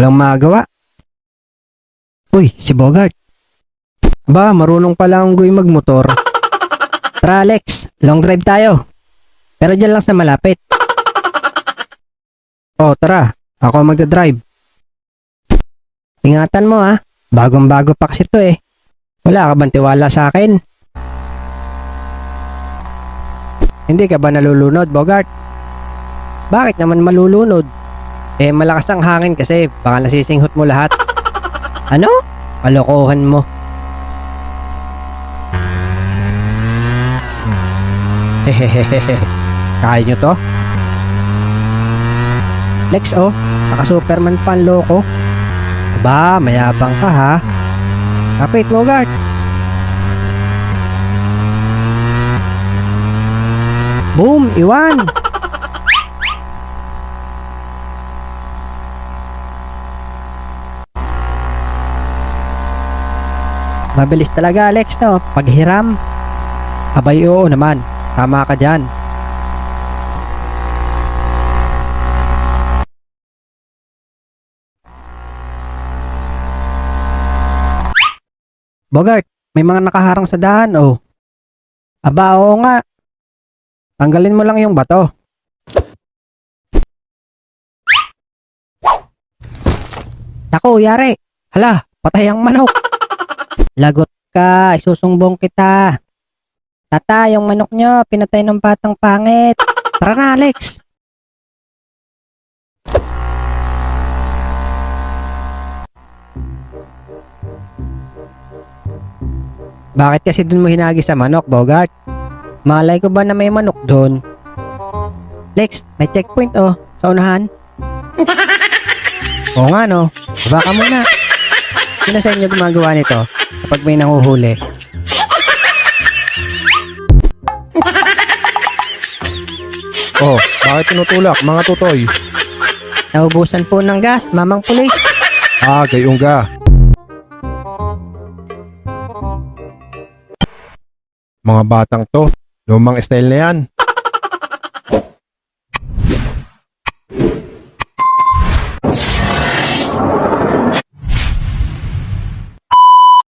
Walang magawa. Uy, si Bogart. Ba, marunong pala ang guy magmotor. Tara Alex, long drive tayo. Pero dyan lang sa malapit. Oh, tara. Ako ang magdadrive. Ingatan mo ha. Bagong-bago pa kasi to eh. Wala ka bang tiwala sa akin? Hindi ka ba nalulunod, Bogart? Bakit naman malulunod? Eh, malakas ang hangin kasi baka nasisinghot mo lahat. Ano? Kalokohan mo. Hehehehe. Kaya nyo to? Lex, oh. Naka-Superman pa ang loko. Aba, mayabang ka ha. Kapit, Bogart. Boom! Iwan! Mabilis talaga, Alex, no? Paghiram. Abay, oo naman. Tama ka dyan. Bogart, may mga nakaharang sa daan, oh. Aba, oo nga. Tanggalin mo lang yung bato. Naku, yari. Hala, patay ang manok. Lagot ka, isusumbong kita. Tata, yung manok nyo, pinatay ng batang pangit. Tara na, Alex. Bakit kasi dun mo hinagi sa manok, Bogart? Malay ko ba na may manok doon? Lex, may checkpoint oh, sa unahan. Oo nga no, baba ka muna. Sino sa inyo gumagawa nito kapag may nanguhuli? Oh, bakit tinutulak mga tutoy? Naubusan po ng gas, mamang pulis. Ah, gayong ga. Mga batang to, lumang style na yan.